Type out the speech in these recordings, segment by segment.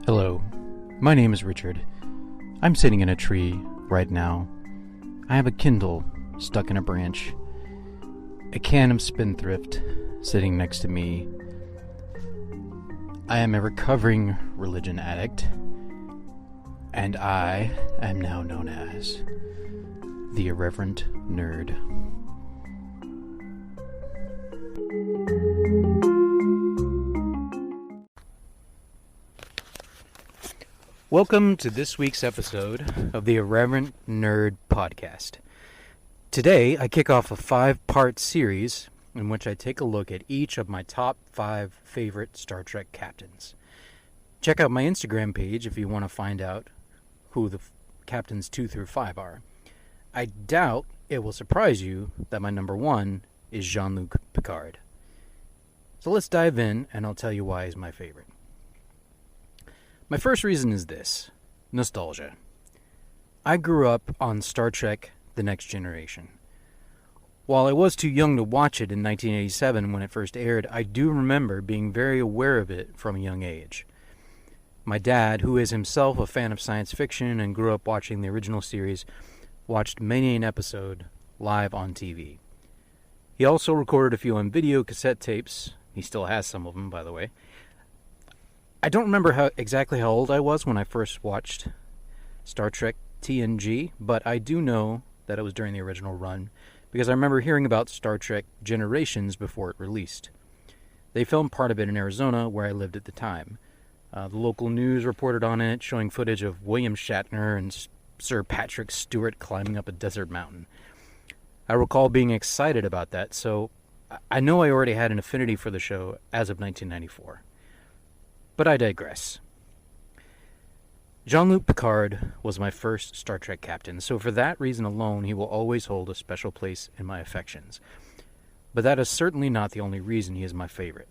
Hello, my name is Richard. I'm sitting in a tree right now. I have a Kindle stuck in a branch, a can of Spindrift sitting next to me. I am a recovering religion addict, and I am now known as the Irreverent Nerd. Welcome to this week's episode of the Irreverent Nerd Podcast. Today, I kick off a 5-part series in which I take a look at each of my top 5 favorite Star Trek captains. Check out my Instagram page if you want to find out who the captains 2 through 5 are. I doubt it will surprise you that my number 1 is Jean-Luc Picard. So let's dive in and I'll tell you why he's my favorite. My first reason is this: nostalgia. I grew up on Star Trek: The Next Generation. While I was too young to watch it in 1987 when it first aired, I do remember being very aware of it from a young age. My dad, who is himself a fan of science fiction and grew up watching the original series, watched many an episode live on TV. He also recorded a few on video cassette tapes. He still has some of them, by the way. I don't remember exactly how old I was when I first watched Star Trek TNG, but I do know that it was during the original run, because I remember hearing about Star Trek Generations before it released. They filmed part of it in Arizona, where I lived at the time. The local news reported on it, showing footage of William Shatner and Sir Patrick Stewart climbing up a desert mountain. I recall being excited about that, so I know I already had an affinity for the show as of 1994. But I digress. Jean-Luc Picard was my first Star Trek captain, so for that reason alone, he will always hold a special place in my affections. But that is certainly not the only reason he is my favorite.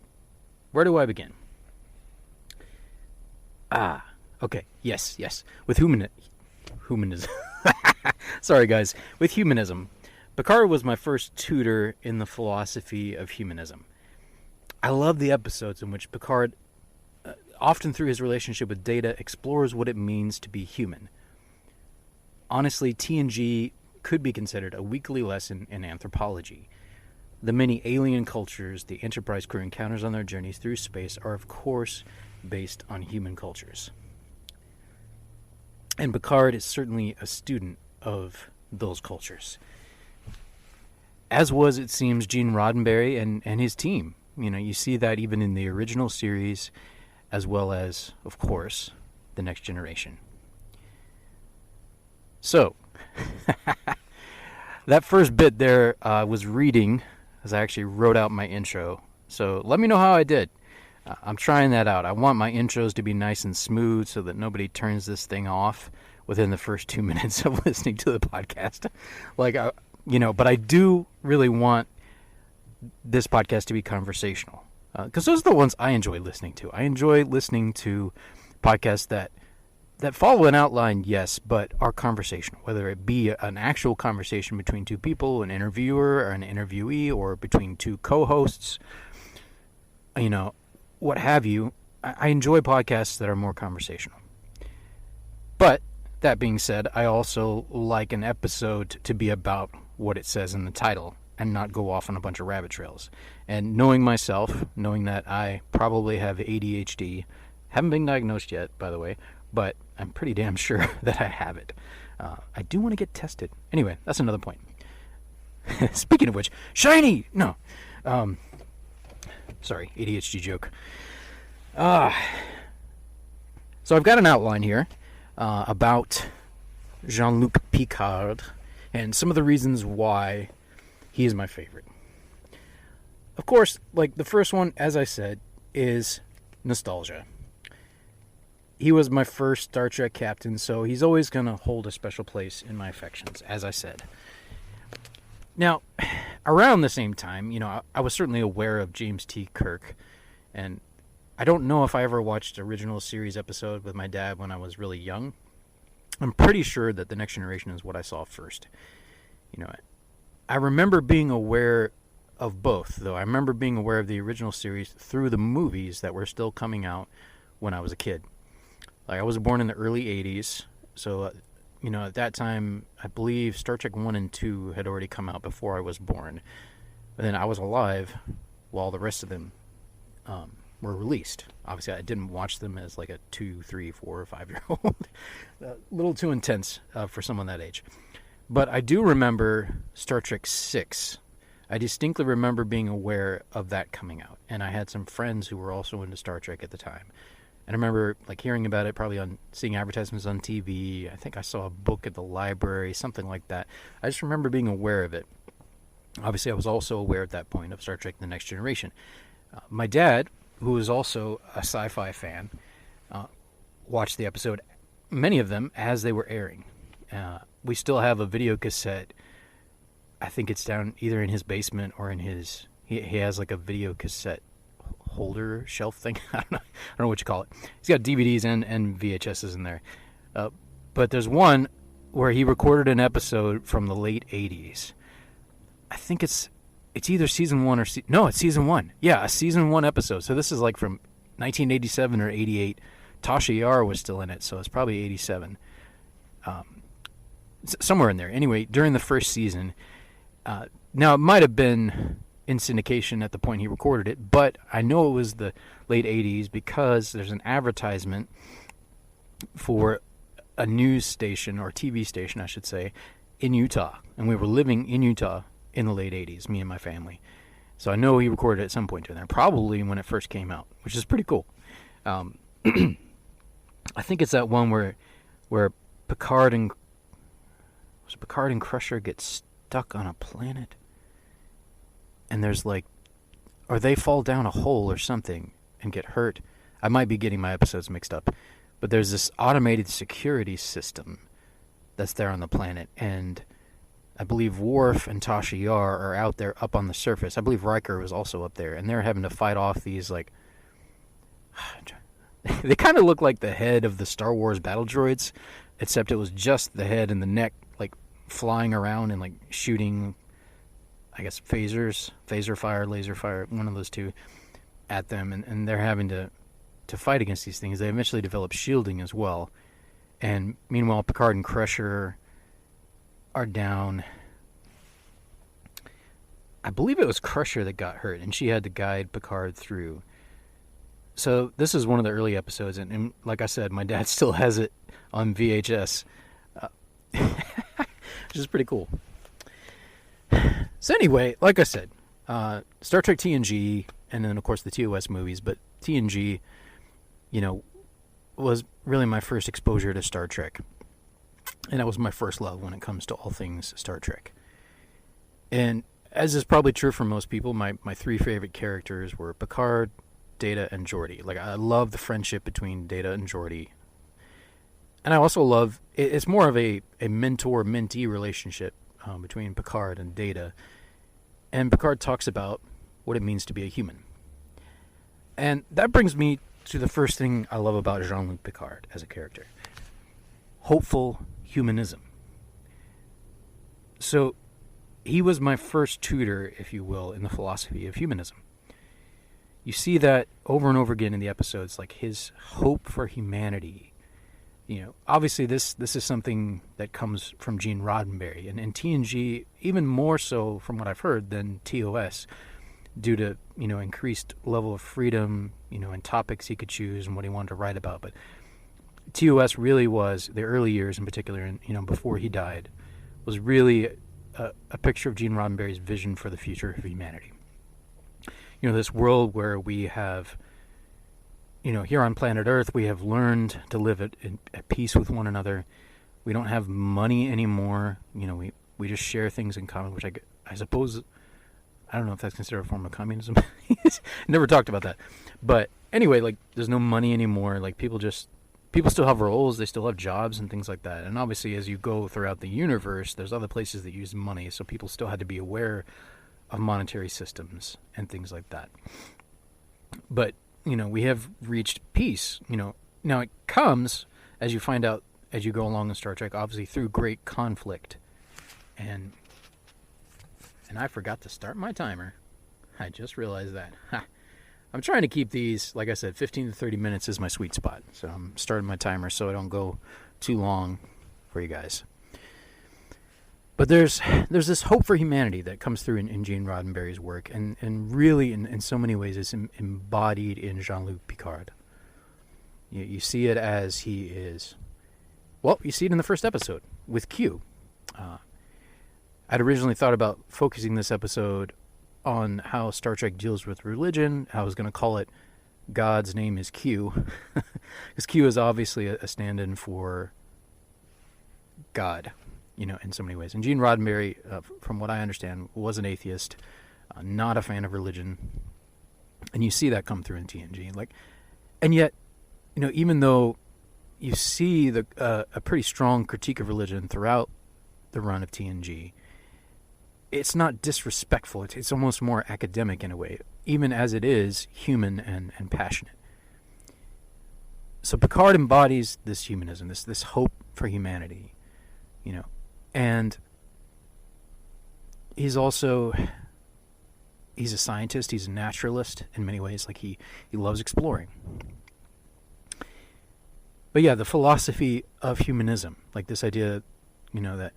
Where do I begin? Okay, yes. With humanism. Sorry, guys. With humanism. Picard was my first tutor in the philosophy of humanism. I love the episodes in which Picard, often through his relationship with Data, explores what it means to be human. Honestly, TNG could be considered a weekly lesson in anthropology. The many alien cultures the Enterprise crew encounters on their journeys through space are, of course, based on human cultures. And Picard is certainly a student of those cultures. As was, it seems, Gene Roddenberry and his team. You know, you see that even in the original series, as well as, of course, The Next Generation. So, that first bit there was reading, as I actually wrote out my intro. So let me know how I did. I'm trying that out. I want my intros to be nice and smooth so that nobody turns this thing off within the first 2 minutes of listening to the podcast. But I do really want this podcast to be conversational. Because those are the ones I enjoy listening to. I enjoy listening to podcasts that follow an outline, yes, but are conversational. Whether it be an actual conversation between two people, an interviewer or an interviewee, or between two co-hosts, what have you. I enjoy podcasts that are more conversational. But, that being said, I also like an episode to be about what it says in the title, and not go off on a bunch of rabbit trails. And knowing myself, knowing that I probably have ADHD, haven't been diagnosed yet, by the way, but I'm pretty damn sure that I have it. I do want to get tested. Anyway, that's another point. Speaking of which, shiny! No. Sorry, ADHD joke. So I've got an outline here about Jean-Luc Picard and some of the reasons why he is my favorite. Of course, the first one, as I said, is nostalgia. He was my first Star Trek captain, so he's always going to hold a special place in my affections, as I said. Now, around the same time, I was certainly aware of James T. Kirk, and I don't know if I ever watched an original series episode with my dad when I was really young. I'm pretty sure that The Next Generation is what I saw first. I remember being aware of both, though. I remember being aware of the original series through the movies that were still coming out when I was a kid. Like, I was born in the early 80s, so, at that time, I believe Star Trek 1 and 2 had already come out before I was born. But then I was alive while the rest of them were released. Obviously, I didn't watch them as like a 2, 3, 4, or 5-year-old. A little too intense for someone that age. But I do remember Star Trek 6. I distinctly remember being aware of that coming out. And I had some friends who were also into Star Trek at the time. And I remember like hearing about it, probably seeing advertisements on TV. I think I saw a book at the library, something like that. I just remember being aware of it. Obviously, I was also aware at that point of Star Trek The Next Generation. My dad, who was also a sci-fi fan, watched the episode, many of them, as they were airing. We still have a video cassette. I think it's down either in his basement or in his... He has like a video cassette holder shelf thing. I don't know what you call it. He's got DVDs and VHSs in there. But there's one where he recorded an episode from the late 80s. I think it's either season 1 or... No, it's season 1. Yeah, a season 1 episode. So this is like from 1987 or 88. Tasha Yar was still in it, so it's probably 87. Somewhere in there. Anyway, during the first season... now, it might have been in syndication at the point he recorded it, but I know it was the late 80s because there's an advertisement for a news station, or TV station, I should say, in Utah. And we were living in Utah in the late 80s, me and my family. So I know he recorded it at some point in there, probably when it first came out, which is pretty cool. I think it's that one where Picard and Crusher get stuck on a planet, and there's like, or they fall down a hole or something and get hurt. I might be getting my episodes mixed up, but there's this automated security system that's there on the planet, and I believe Worf and Tasha Yar are out there up on the surface. I believe Riker was also up there, and they're having to fight off these, like, they kind of look like the head of the Star Wars battle droids, except it was just the head and the neck, like, flying around and, like, shooting, I guess, phaser fire, laser fire, one of those two, at them, and they're having to fight against these things. They eventually develop shielding as well, and meanwhile, Picard and Crusher are down. I believe it was Crusher that got hurt, and she had to guide Picard through. So this is one of the early episodes, and like I said, my dad still has it on VHS, which is pretty cool. So anyway, like I said, Star Trek TNG, and then of course the TOS movies, but TNG, was really my first exposure to Star Trek. And that was my first love when it comes to all things Star Trek. And as is probably true for most people, my three favorite characters were Picard, Data, and Geordi. Like, I love the friendship between Data and Geordi. And I also love, it's more of a mentor-mentee relationship between Picard and Data. And Picard talks about what it means to be a human. And that brings me to the first thing I love about Jean-Luc Picard as a character. Hopeful humanism. So, he was my first tutor, if you will, in the philosophy of humanism. You see that over and over again in the episodes, like his hope for humanity. Obviously this is something that comes from Gene Roddenberry, and TNG even more so from what I've heard than TOS, due to, increased level of freedom, and topics he could choose and what he wanted to write about. But TOS really was, the early years in particular, and before he died, was really a picture of Gene Roddenberry's vision for the future of humanity. This world where we have, here on planet Earth, we have learned to live at peace with one another. We don't have money anymore. We just share things in common, which I suppose, I don't know if that's considered a form of communism. Never talked about that. But anyway, like, there's no money anymore. Like, people still have roles, they still have jobs and things like that. And obviously, as you go throughout the universe, there's other places that use money, so people still had to be aware of monetary systems and things like that. But, we have reached peace. Now it comes, as you find out as you go along in Star Trek, obviously through great conflict. And I forgot to start my timer. I just realized that. I'm trying to keep these, like I said, 15 to 30 minutes is my sweet spot. So I'm starting my timer so I don't go too long for you guys. But there's this hope for humanity that comes through in Gene Roddenberry's work, and really in so many ways it's embodied in Jean-Luc Picard. You see it as he is, well, you see it in the first episode with Q. I'd originally thought about focusing this episode on how Star Trek deals with religion. I was going to call it God's Name is Q, because Q is obviously a stand-in for God, in so many ways. And Gene Roddenberry, from what I understand, was an atheist, not a fan of religion, and you see that come through in TNG. And yet, even though you see a pretty strong critique of religion throughout the run of TNG, it's not disrespectful. It's almost more academic in a way, even as it is human and passionate. So Picard embodies this humanism, this hope for humanity, and he's a scientist, he's a naturalist in many ways. Like he loves exploring. But yeah, the philosophy of humanism, like this idea, that,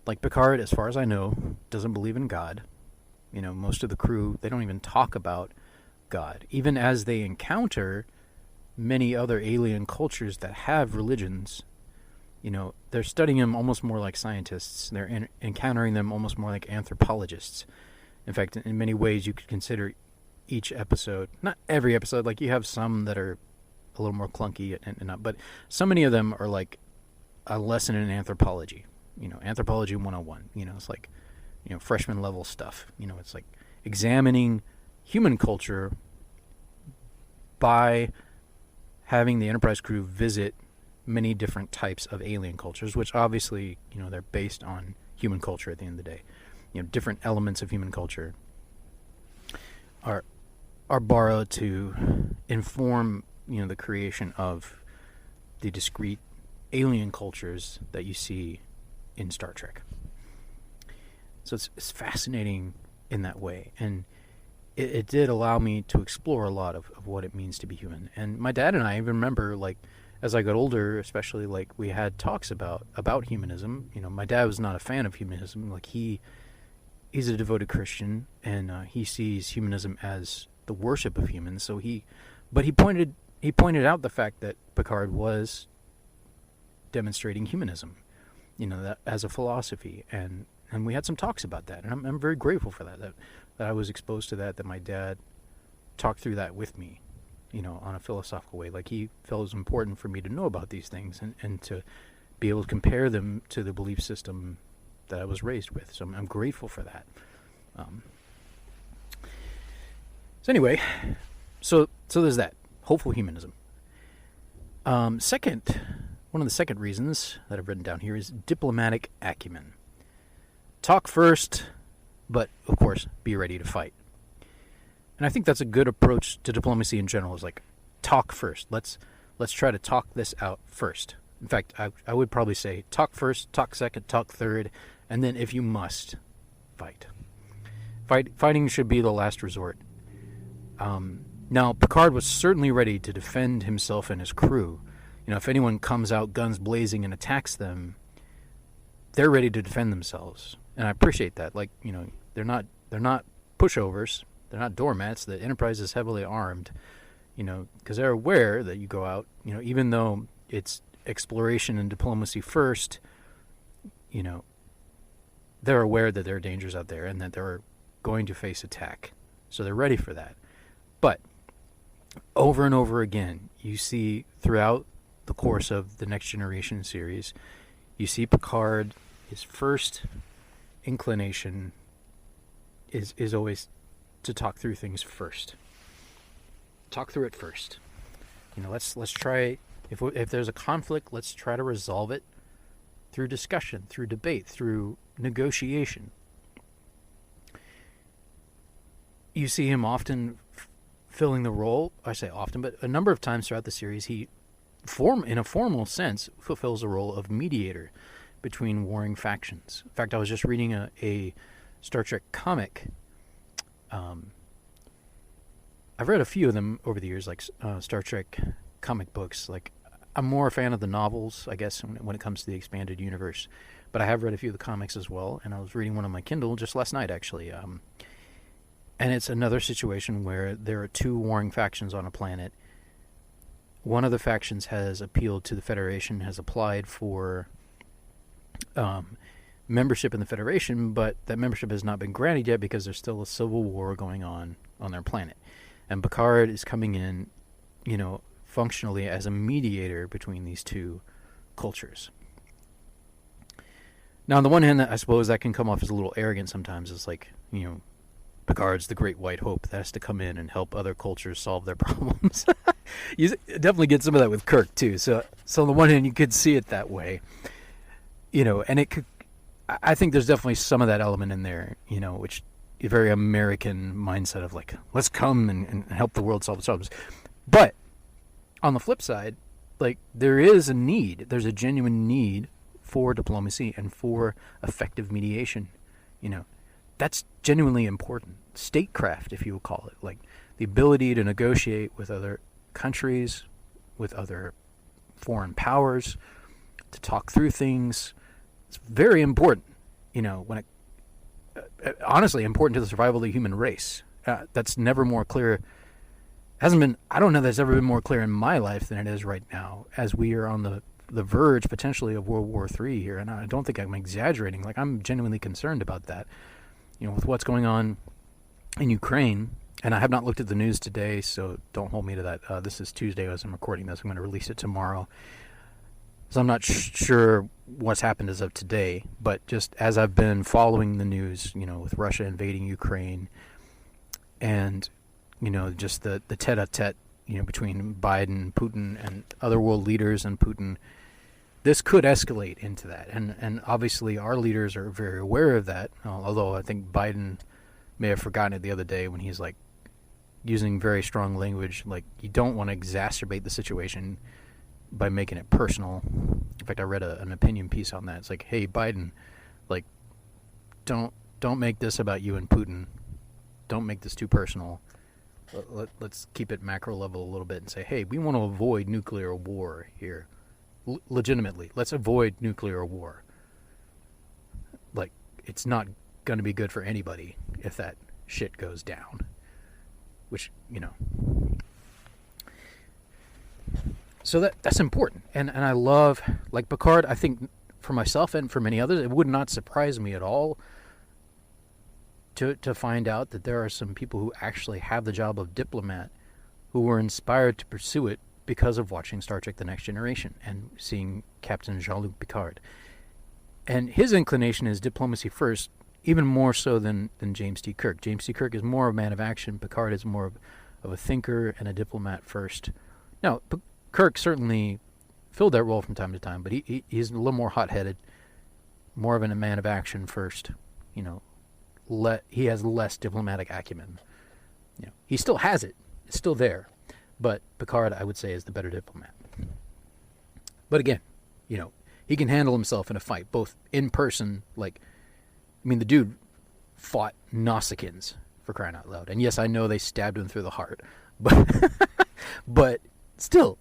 like Picard, as far as I know, doesn't believe in God. Most of the crew, they don't even talk about God. Even as they encounter many other alien cultures that have religions, they're studying them almost more like scientists. They're encountering them almost more like anthropologists. In fact, in many ways, you could consider each episode, not every episode, like you have some that are a little more clunky and not, but so many of them are like a lesson in anthropology. Anthropology 101. It's like, freshman level stuff. It's like examining human culture by having the Enterprise crew visit many different types of alien cultures, which obviously, they're based on human culture at the end of the day. Different elements of human culture are borrowed to inform, the creation of the discrete alien cultures that you see in Star Trek. So it's fascinating in that way, and it did allow me to explore a lot of what it means to be human. And my dad and I even remember, like, as I got older, especially, like, we had talks about humanism. My dad was not a fan of humanism. Like, he's a devoted Christian, and he sees humanism as the worship of humans. So he pointed out the fact that Picard was demonstrating humanism, that as a philosophy, and we had some talks about that, and I'm very grateful for that I was exposed to that my dad talked through that with me, on a philosophical way. Like, he felt it was important for me to know about these things and to be able to compare them to the belief system that I was raised with. So I'm grateful for that. So anyway, so there's that hopeful humanism. One of the second reasons that I've written down here is diplomatic acumen. Talk first, but of course, be ready to fight. And I think that's a good approach to diplomacy in general, is like, talk first. Let's try to talk this out first. In fact, I would probably say talk first, talk second, talk third, and then if you must, fight. Fighting should be the last resort. Now, Picard was certainly ready to defend himself and his crew. If anyone comes out guns blazing and attacks them, they're ready to defend themselves. And I appreciate that. Like, they're not pushovers. They're not doormats. The Enterprise is heavily armed, because they're aware that you go out, even though it's exploration and diplomacy first, they're aware that there are dangers out there and that they're going to face attack. So they're ready for that. But over and over again, you see throughout the course of the Next Generation series, you see Picard, his first inclination is always to talk through things first. Talk through it first. Let's try, if there's a conflict, let's try to resolve it through discussion, through debate, through negotiation. You see him often filling the role. I say often, but a number of times throughout the series, he in a formal sense fulfills the role of mediator between warring factions. In fact, I was just reading a Star Trek comic I've read a few of them over the years, like Star Trek comic books. Like, I'm more a fan of the novels, I guess, when it comes to the expanded universe. But I have read a few of the comics as well, and I was reading one on my Kindle just last night, actually. And it's another situation where there are two warring factions on a planet. One of the factions has appealed to the Federation, has applied for membership in the Federation, but that membership has not been granted yet because there's still a civil war going on their planet. And Picard is coming in, functionally as a mediator between these two cultures. Now, on the one hand, I suppose that can come off as a little arrogant sometimes. It's like, Picard's the great white hope that has to come in and help other cultures solve their problems. You definitely get some of that with Kirk, too. So on the one hand, you could see it that way. And it could, I think there's definitely some of that element in there, which a very American mindset of like, let's come and help the world solve its problems. But on the flip side, like, there is a need, there's a genuine need for diplomacy and for effective mediation. That's genuinely important. Statecraft, if you will call it, like the ability to negotiate with other countries, with other foreign powers, to talk through things. It's very important, when honestly important to the survival of the human race. That's never more clear. I don't know that's ever been more clear in my life than it is right now, as we are on the verge potentially of World War III here. And I don't think I'm exaggerating. Like, I'm genuinely concerned about that, with what's going on in Ukraine. And I have not looked at the news today, so don't hold me to that. This is Tuesday as I'm recording this. I'm going to release it tomorrow. So I'm not sure what's happened as of today, but just as I've been following the news, with Russia invading Ukraine and, just the tete-a-tete, between Biden, Putin, and other world leaders and Putin, this could escalate into that. And obviously our leaders are very aware of that, although I think Biden may have forgotten it the other day when he's like using very strong language, like you don't want to exacerbate the situation by making it personal. In fact, I read an opinion piece on that. It's like, hey, Biden, like, don't make this about you and Putin. Don't make this too personal. Let's keep it macro level a little bit and say, hey, we want to avoid nuclear war here. Legitimately, let's avoid nuclear war. Like, it's not going to be good for anybody if that shit goes down. Which, So that's important. And I love, like Picard, I think for myself and for many others, it would not surprise me at all to find out that there are some people who actually have the job of diplomat who were inspired to pursue it because of watching Star Trek The Next Generation and seeing Captain Jean-Luc Picard. And his inclination is diplomacy first, even more so than James T. Kirk. James T. Kirk is more of a man of action. Picard is more of a thinker and a diplomat first. Now, Kirk certainly filled that role from time to time, but he's a little more hot-headed, more of a man of action first. He has less diplomatic acumen. He still has it. It's still there. But Picard, I would say, is the better diplomat. But again, he can handle himself in a fight, both in person, the dude fought Nausicaans, for crying out loud. And yes, I know they stabbed him through the heart. But still,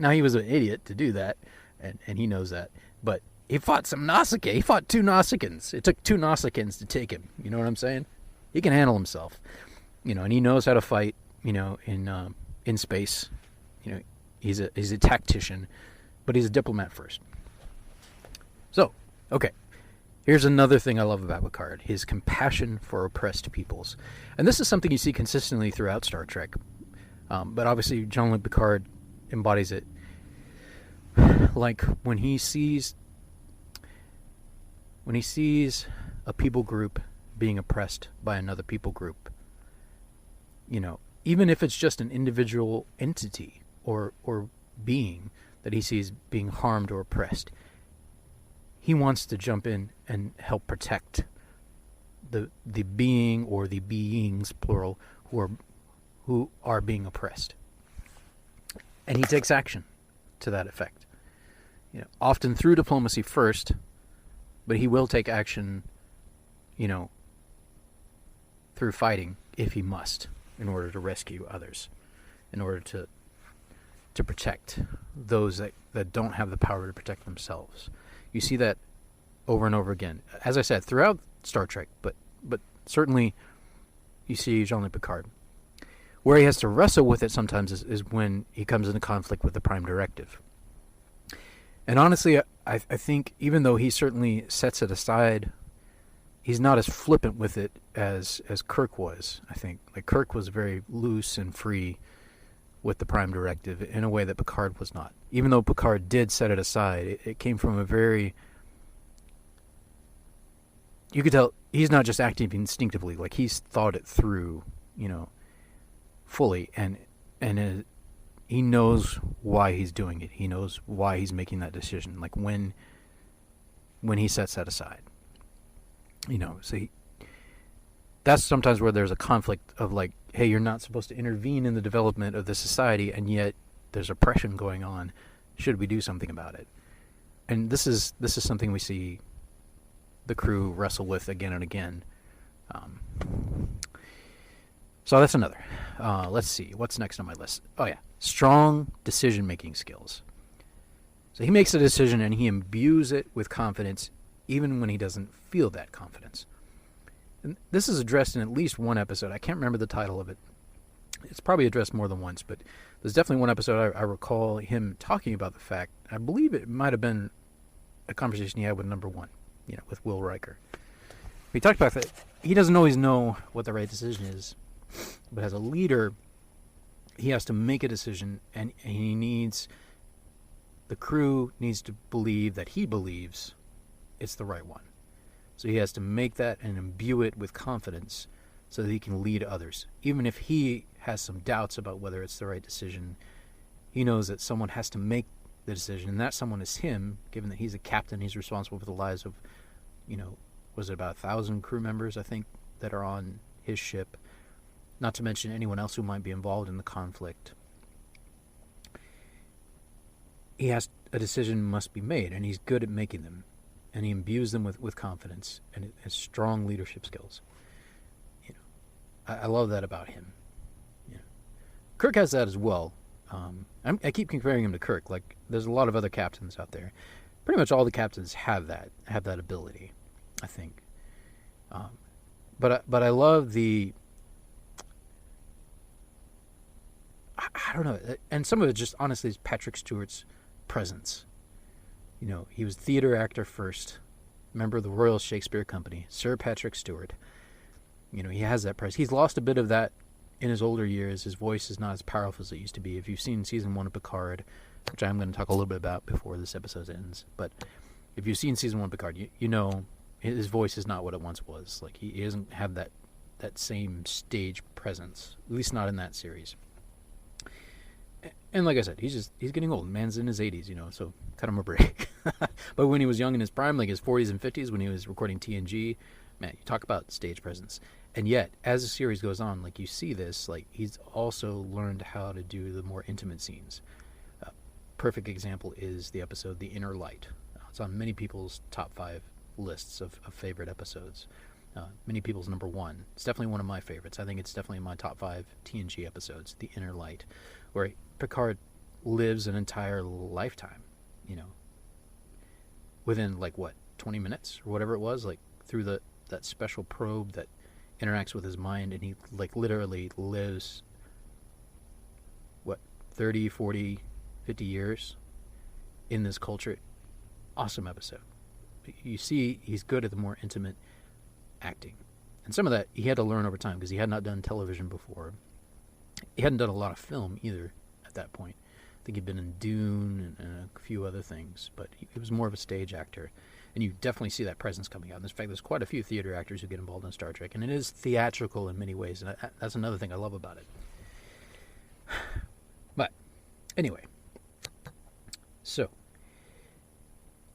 now he was an idiot to do that, and he knows that. But he fought some Nausicaa. He fought 2 Nausicaans. It took 2 Nausicaans to take him. You know what I'm saying? He can handle himself. And he knows how to fight, in space. He's a tactician, but he's a diplomat first. So, okay. Here's another thing I love about Picard, his compassion for oppressed peoples. And this is something you see consistently throughout Star Trek. But obviously, Jean-Luc Picard embodies it. Like, when he sees a people group being oppressed by another people group, even if it's just an individual entity or being that he sees being harmed or oppressed, he wants to jump in and help protect the being or the beings, plural, who are being oppressed. And he takes action to that effect. Often through diplomacy first, but he will take action, through fighting if he must. in order to rescue others, in order to protect those that don't have the power to protect themselves. You see that over and over again. As I said, throughout Star Trek, but certainly you see Jean-Luc Picard. Where he has to wrestle with it sometimes is when he comes into conflict with the Prime Directive. And honestly, I think even though he certainly sets it aside, he's not as flippant with it as Kirk was, I think. Like, Kirk was very loose and free with the Prime Directive in a way that Picard was not. Even though Picard did set it aside, it came from a very... You could tell he's not just acting instinctively. Like, he's thought it through, fully. And he knows why he's doing it. He knows why he's making that decision. Like, when he sets that aside. So that's sometimes where there's a conflict of like, hey, you're not supposed to intervene in the development of the society, and yet there's oppression going on. Should we do something about it? And this is something we see the crew wrestle with again and again. So that's another. Let's see. What's next on my list? Oh, yeah. Strong decision-making skills. So he makes a decision and he imbues it with confidence even when he doesn't feel that confidence. And this is addressed in at least one episode. I can't remember the title of it. It's probably addressed more than once, but there's definitely one episode I recall him talking about the fact. I believe it might have been a conversation he had with number one, with Will Riker. He talked about that he doesn't always know what the right decision is, but as a leader, he has to make a decision, and the crew needs to believe that he believes it's the right one. So he has to make that and imbue it with confidence so that he can lead others. Even if he has some doubts about whether it's the right decision, he knows that someone has to make the decision, and that someone is him, given that he's a captain. He's responsible for the lives of, was it about 1,000 crew members, I think, that are on his ship, not to mention anyone else who might be involved in the conflict. A decision must be made, and he's good at making them. And he imbues them with confidence and strong leadership skills. I love that about him. Kirk has that as well. I keep comparing him to Kirk. Like, there's a lot of other captains out there. Pretty much all the captains have that ability, I think. But I love the... I don't know. And some of it just, honestly, is Patrick Stewart's presence. He was theater actor first, member of the Royal Shakespeare Company, Sir Patrick Stewart. He has that presence. He's lost a bit of that in his older years. His voice is not as powerful as it used to be. If you've seen season 1 of Picard, which I'm going to talk a little bit about before this episode ends, but if you've seen season 1 of Picard, you know his voice is not what it once was. Like, he doesn't have that same stage presence, at least not in that series. And like I said, he's getting old. Man's in his 80s, so cut him a break. But when he was young in his prime, like his 40s and 50s, when he was recording TNG, man, you talk about stage presence. And yet, as the series goes on, like, you see this, like, he's also learned how to do the more intimate scenes. Perfect example is the episode The Inner Light. It's on many people's top 5 lists of favorite episodes. Many people's number 1. It's definitely one of my favorites. I think it's definitely in my top 5 TNG episodes, The Inner Light, where Picard lives an entire lifetime, within, 20 minutes or whatever it was, through that special probe that interacts with his mind, and he, literally lives, 30, 40, 50 years in this culture. Awesome episode. You see he's good at the more intimate acting. And some of that he had to learn over time because he had not done television before. He hadn't done a lot of film either at that point. I think he'd been in Dune and a few other things, but he was more of a stage actor. And you definitely see that presence coming out. And in fact, there's quite a few theater actors who get involved in Star Trek, and it is theatrical in many ways, and that's another thing I love about it. But anyway, so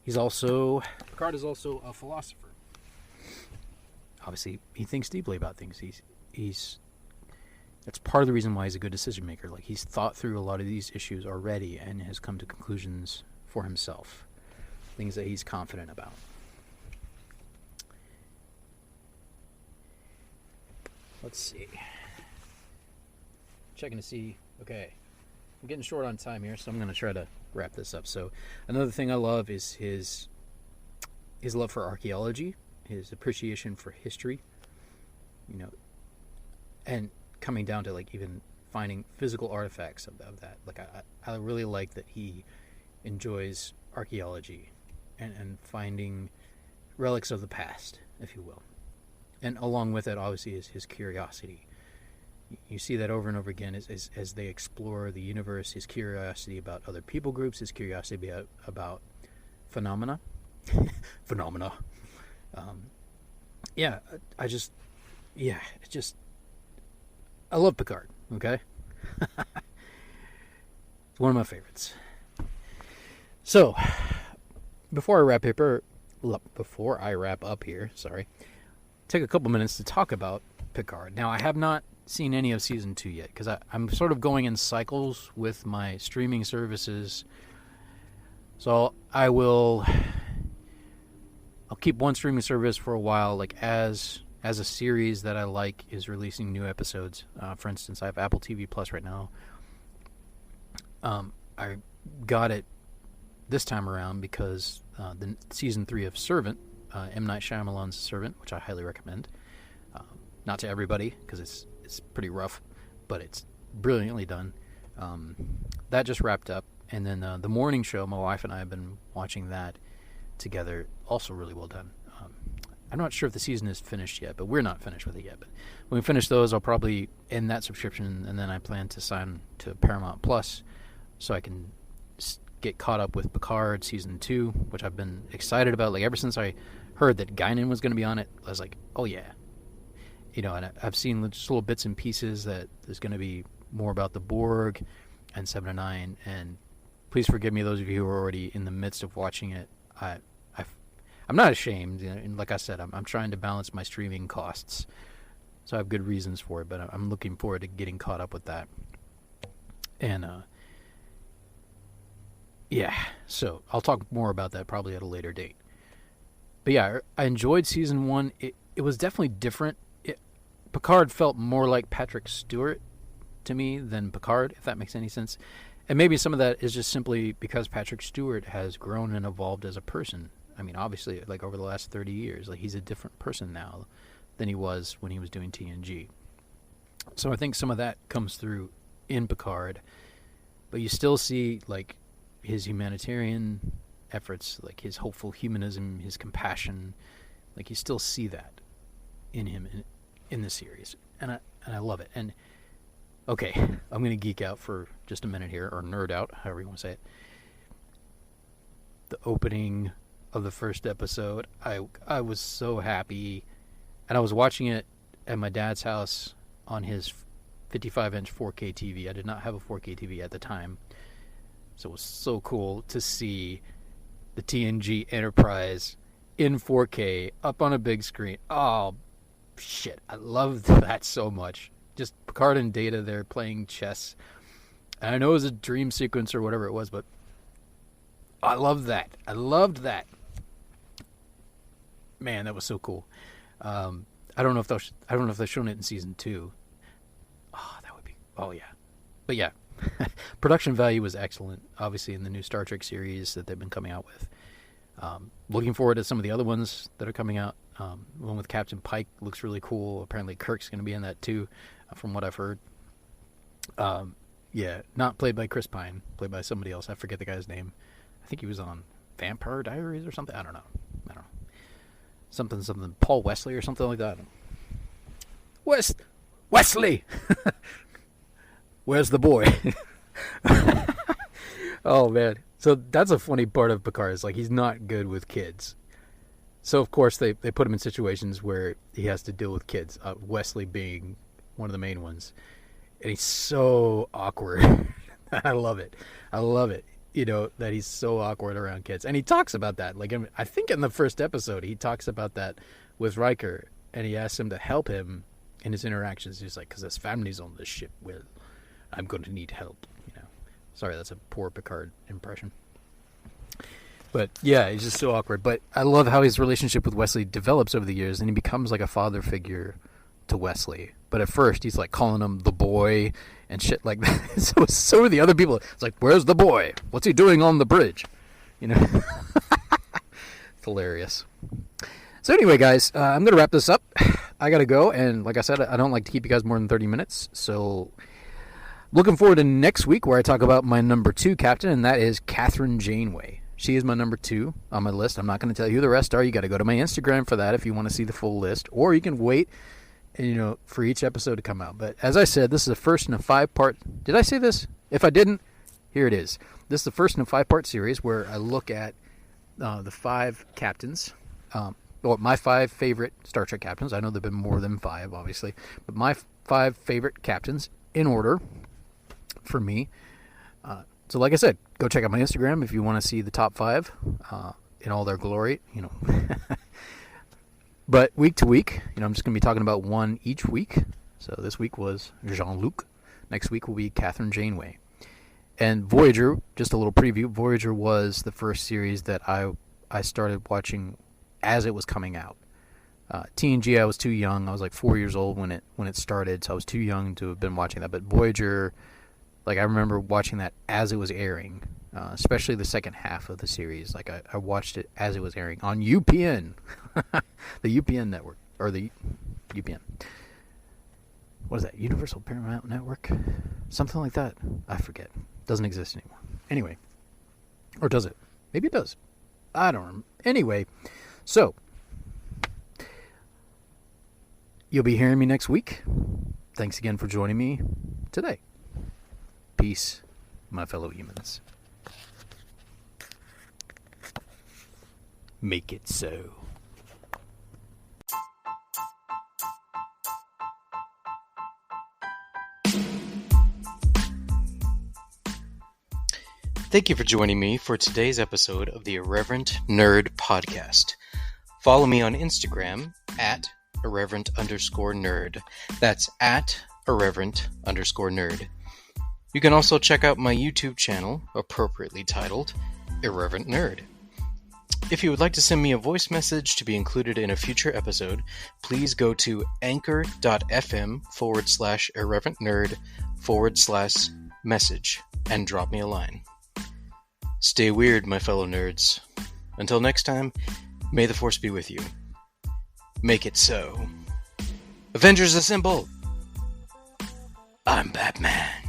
Picard is also a philosopher. Obviously, he thinks deeply about things. That's part of the reason why he's a good decision maker. Like, he's thought through a lot of these issues already and has come to conclusions for himself, things that he's confident about. Let's see. checking to see. Okay, I'm getting short on time here, so I'm going to try to wrap this up. So another thing I love is his love for archaeology, his appreciation for history, and coming down to like even finding physical artifacts of that. Like I really like that he enjoys archaeology and finding relics of the past, if you will. And along with it, obviously, is his curiosity. You see that over and over again as they explore the universe, his curiosity about other people groups, his curiosity about phenomena. I love Picard, okay? It's one of my favorites. So, before I wrap up here, take a couple minutes to talk about Picard. Now, I have not seen any of season 2 yet, because I'm sort of going in cycles with my streaming services. So I'll keep one streaming service for a while, like as a series that I like is releasing new episodes. For instance, I have Apple TV Plus right now. I got it this time around because the season 3 of Servant, M. Night Shyamalan's Servant, which I highly recommend. Not to everybody, because it's pretty rough, but it's brilliantly done. That just wrapped up. And then The Morning Show, my wife and I have been watching that together. Also really well done. I'm not sure if the season is finished yet, but we're not finished with it yet. But when we finish those, I'll probably end that subscription, and then I plan to sign to Paramount Plus so I can get caught up with Picard Season 2, which I've been excited about. Like, ever since I heard that Guinan was going to be on it, I was like, oh yeah. And I've seen just little bits and pieces that there's going to be more about the Borg and 7 of 9, and please forgive me those of you who are already in the midst of watching it. I'm not ashamed, and like I said, I'm trying to balance my streaming costs, so I have good reasons for it, but I'm looking forward to getting caught up with that. And so I'll talk more about that probably at a later date. But yeah, I enjoyed season 1. It was definitely different. Picard felt more like Patrick Stewart to me than Picard, if that makes any sense. And maybe some of that is just simply because Patrick Stewart has grown and evolved as a person. I mean, obviously, like over the last 30 years, like he's a different person now than he was when he was doing TNG. So I think some of that comes through in Picard, but you still see like his humanitarian efforts, like his hopeful humanism, his compassion. Like you still see that in him in the series, and I love it. And okay, I'm gonna geek out for just a minute here, or nerd out, however you want to say it. The opening of the first episode, I was so happy, and I was watching it at my dad's house on his 55-inch 4K TV. I did not have a 4K TV at the time, so it was so cool to see the TNG Enterprise in 4K up on a big screen. Oh shit, I loved that so much. Just Picard and Data there playing chess. And I know it was a dream sequence or whatever it was, but I loved that. I loved that. Man, that was so cool. I don't know if they've shown it in season 2. Oh, that would be. Oh yeah, but yeah, production value was excellent. Obviously, in the new Star Trek series that they've been coming out with. Looking forward to some of the other ones that are coming out. One with Captain Pike looks really cool. Apparently, Kirk's going to be in that too, from what I've heard. Not played by Chris Pine, played by somebody else. I forget the guy's name. I think he was on Vampire Diaries or something. I don't know. Something. Paul Wesley or something like that. Wesley! Where's the boy? Oh, man. So that's a funny part of Picard, is like he's not good with kids. So, of course, they put him in situations where he has to deal with kids, Wesley being one of the main ones. And he's so awkward. I love it. That he's so awkward around kids. And he talks about that. Like, I think in the first episode, he talks about that with Riker. And he asks him to help him in his interactions. He's like, because his family's on this ship. Well, I'm going to need help. Sorry, that's a poor Picard impression. But, yeah, he's just so awkward. But I love how his relationship with Wesley develops over the years. And he becomes like a father figure to Wesley. But at first, he's like calling him the boy and shit like that. So are the other people. It's like, where's the boy? What's he doing on the bridge? You know, it's hilarious. So anyway, guys, I'm going to wrap this up. I got to go, and like I said, I don't like to keep you guys more than 30 minutes, so looking forward to next week where I talk about my number 2 captain, and that is Catherine Janeway. She is my number 2 on my list. I'm not going to tell you who the rest are. You got to go to my Instagram for that if you want to see the full list, or you can wait, for each episode to come out. But as I said, this is the first in a 5-part. Did I say this? If I didn't, here it is. This is the first in a 5-part series where I look at the 5 captains. My 5 favorite Star Trek captains. I know there have been more than 5, obviously. But my 5 favorite captains in order for me. So like I said, go check out my Instagram if you want to see the top 5 in all their glory. But week to week, I'm just going to be talking about one each week. So this week was Jean-Luc. Next week will be Catherine Janeway. And Voyager, just a little preview, Voyager was the first series that I started watching as it was coming out. TNG, I was too young. I was like 4 years old when it started, so I was too young to have been watching that. But Voyager, I remember watching that as it was airing, especially the second half of the series. I watched it as it was airing on UPN, the UPN network, or the UPN. What is that? Universal Paramount Network? Something like that. I forget. Doesn't exist anymore. Anyway. Or does it? Maybe it does. I don't remember. Anyway. So, you'll be hearing me next week. Thanks again for joining me today. Peace, my fellow humans. Make it so. Thank you for joining me for today's episode of the Irreverent Nerd Podcast. Follow me on Instagram at irreverent_nerd. That's at irreverent_nerd. You can also check out my YouTube channel, appropriately titled Irreverent Nerd. If you would like to send me a voice message to be included in a future episode, please go to anchor.fm/irreverentnerd/message and drop me a line. Stay weird, my fellow nerds. Until next time, may the Force be with you. Make it so. Avengers assemble! I'm Batman.